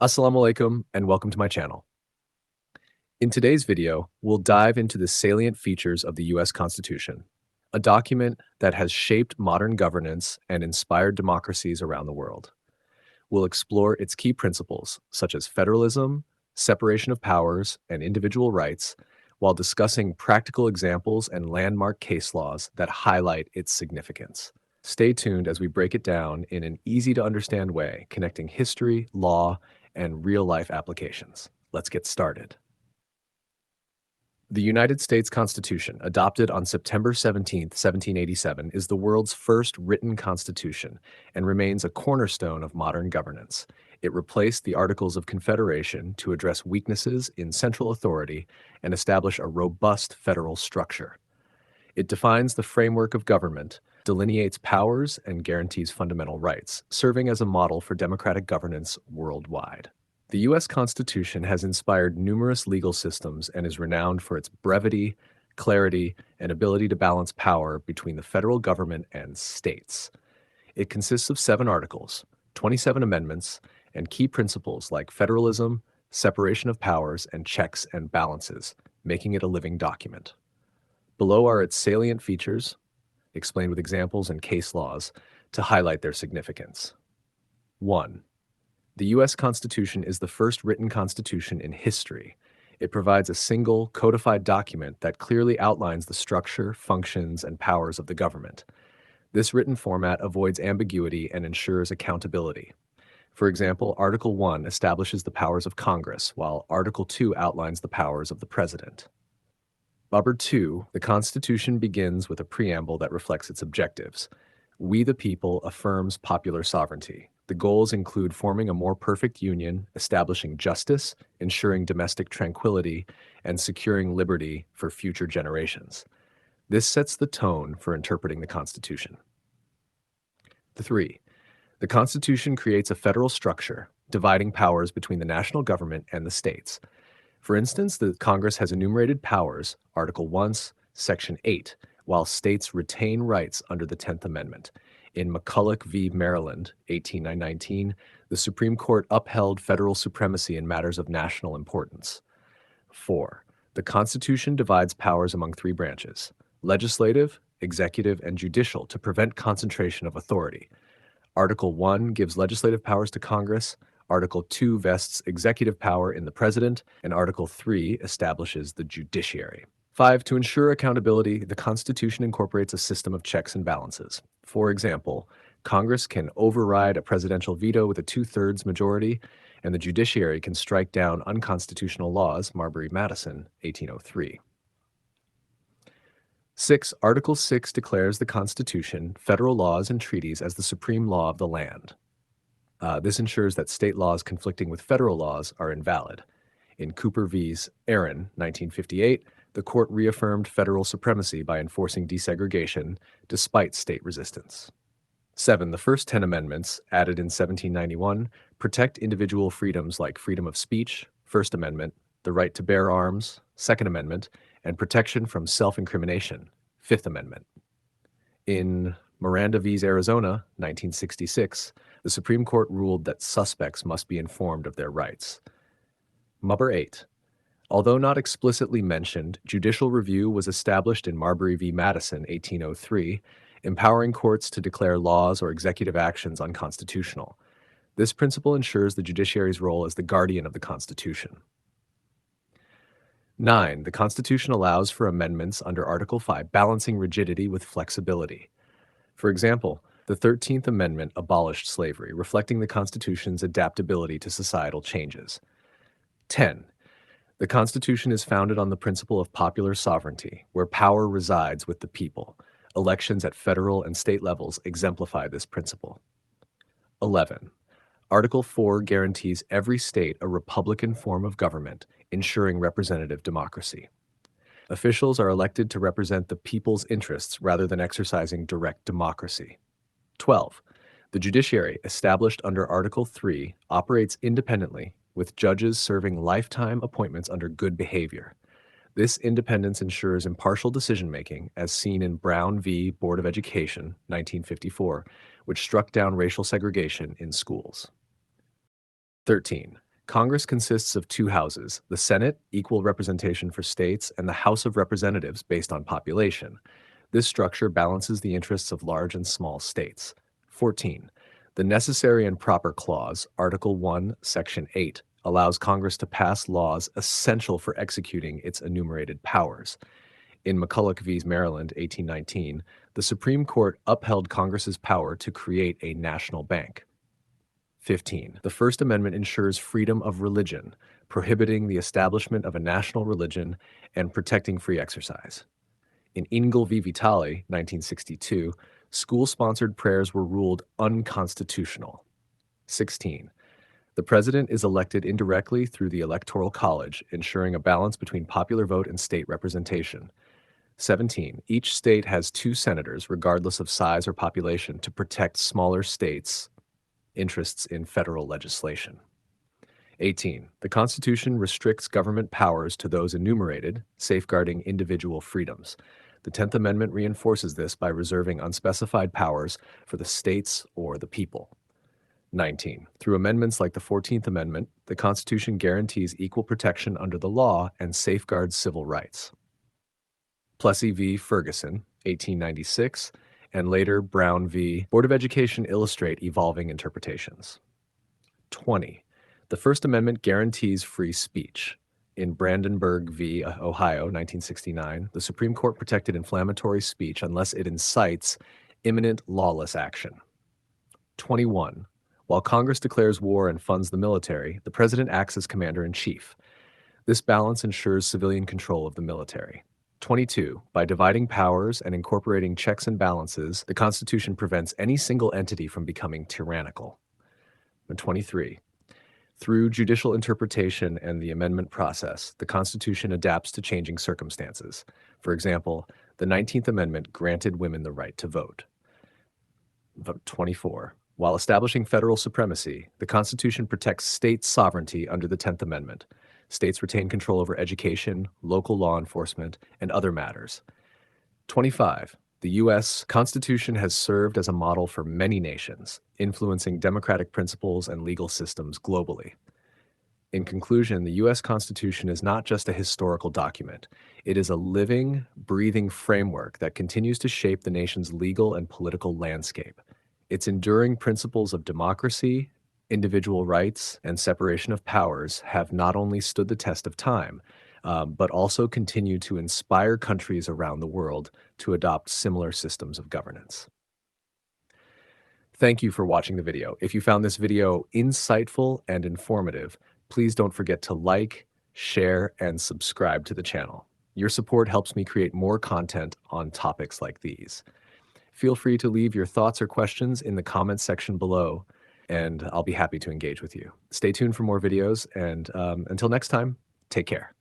Assalamu alaikum and welcome to my channel. In today's video, we'll dive into the salient features of the US Constitution, a document that has shaped modern governance and inspired democracies around the world. We'll explore its key principles, such as federalism, separation of powers, and individual rights, while discussing practical examples and landmark case laws that highlight its significance. Stay tuned as we break it down in an easy to understand way, connecting history, law, and real life applications. Let's get started. The United States Constitution, adopted on September 17, 1787, is the world's first written constitution and remains a cornerstone of modern governance. It replaced the Articles of Confederation to address weaknesses in central authority and establish a robust federal structure. It defines the framework of government, delineates powers, and guarantees fundamental rights, serving as a model for democratic governance worldwide. The U.S. Constitution has inspired numerous legal systems and is renowned for its brevity, clarity, and ability to balance power between the federal government and states. It consists of 7 articles, 27 amendments, and key principles like federalism, separation of powers, and checks and balances, making it a living document. Below are its salient features, explained with examples and case laws to highlight their significance. 1. The U.S. Constitution is the first written constitution in history. It provides a single, codified document that clearly outlines the structure, functions, and powers of the government. This written format avoids ambiguity and ensures accountability. For example, Article 1 establishes the powers of Congress, while Article 2 outlines the powers of the President. Number 2, the Constitution begins with a preamble that reflects its objectives. We the people affirms popular sovereignty. The goals include forming a more perfect union, establishing justice, ensuring domestic tranquility, and securing liberty for future generations. This sets the tone for interpreting the Constitution. 3. The Constitution creates a federal structure, dividing powers between the national government and the states. For instance, the Congress has enumerated powers, Article 1, Section 8, while states retain rights under the 10th Amendment. In McCulloch v. Maryland, 18919, the Supreme Court upheld federal supremacy in matters of national importance. 4. The Constitution divides powers among 3 branches: legislative, executive, and judicial, to prevent concentration of authority. Article 1 gives legislative powers to Congress, Article 2 vests executive power in the President, and Article 3 establishes the judiciary. 5. To ensure accountability, the Constitution incorporates a system of checks and balances. For example, Congress can override a presidential veto with a 2/3 majority, and the judiciary can strike down unconstitutional laws, Marbury-Madison, 1803. 6. Article 6 declares the Constitution, federal laws, and treaties as the supreme law of the land. This ensures that state laws conflicting with federal laws are invalid. In Cooper v. Aaron, 1958, the court reaffirmed federal supremacy by enforcing desegregation despite state resistance. 7. The first 10 amendments, added in 1791, protect individual freedoms like freedom of speech, First Amendment, the right to bear arms, Second Amendment, and protection from self-incrimination, Fifth Amendment. In Miranda v. Arizona, 1966, the Supreme Court ruled that suspects must be informed of their rights. Number 8. Although not explicitly mentioned, judicial review was established in Marbury v. Madison, 1803, empowering courts to declare laws or executive actions unconstitutional. This principle ensures the judiciary's role as the guardian of the Constitution. 9. The Constitution allows for amendments under Article 5, balancing rigidity with flexibility. For example, the 13th Amendment abolished slavery, reflecting the Constitution's adaptability to societal changes. 10. The Constitution is founded on the principle of popular sovereignty, where power resides with the people. Elections at federal and state levels exemplify this principle. 11. Article 4 guarantees every state a republican form of government, ensuring representative democracy. Officials are elected to represent the people's interests rather than exercising direct democracy. 12. The judiciary, established under Article 3, operates independently, with judges serving lifetime appointments under good behavior. This independence ensures impartial decision-making, as seen in Brown v. Board of Education, 1954, which struck down racial segregation in schools. 13. Congress consists of two houses, the Senate, equal representation for states, and the House of Representatives based on population. This structure balances the interests of large and small states. 14. The Necessary and Proper Clause, Article 1, Section 8, allows Congress to pass laws essential for executing its enumerated powers. In McCulloch v. Maryland, 1819, the Supreme Court upheld Congress's power to create a national bank. 15. The First Amendment ensures freedom of religion, prohibiting the establishment of a national religion and protecting free exercise. In Ingle v. Vitale, 1962, school-sponsored prayers were ruled unconstitutional. 16. The president is elected indirectly through the Electoral College, ensuring a balance between popular vote and state representation. 17. Each state has 2 senators, regardless of size or population, to protect smaller states' interests in federal legislation. 18. The Constitution restricts government powers to those enumerated, safeguarding individual freedoms. The 10th Amendment reinforces this by reserving unspecified powers for the states or the people. 19. Through amendments like the 14th Amendment, the Constitution guarantees equal protection under the law and safeguards civil rights. Plessy v. Ferguson, 1896, and later Brown v. Board of Education illustrate evolving interpretations. 20. The First Amendment guarantees free speech. In Brandenburg v. Ohio, 1969, the Supreme Court protected inflammatory speech unless it incites imminent lawless action. 21. While Congress declares war and funds the military, the President acts as Commander-in-Chief. This balance ensures civilian control of the military. 22. By dividing powers and incorporating checks and balances, the Constitution prevents any single entity from becoming tyrannical. And 23. Through judicial interpretation and the amendment process, the Constitution adapts to changing circumstances. For example, the 19th Amendment granted women the right to vote. 24. While establishing federal supremacy, the Constitution protects state sovereignty under the 10th Amendment. States retain control over education, local law enforcement, and other matters. 25. The U.S. Constitution has served as a model for many nations, influencing democratic principles and legal systems globally. In conclusion, the U.S. Constitution is not just a historical document. It is a living, breathing framework that continues to shape the nation's legal and political landscape. Its enduring principles of democracy, individual rights, and separation of powers have not only stood the test of time, but also continue to inspire countries around the world to adopt similar systems of governance. Thank you for watching the video. If you found this video insightful and informative, please don't forget to like, share, and subscribe to the channel. Your support helps me create more content on topics like these. Feel free to leave your thoughts or questions in the comments section below, and I'll be happy to engage with you. Stay tuned for more videos, and until next time, take care.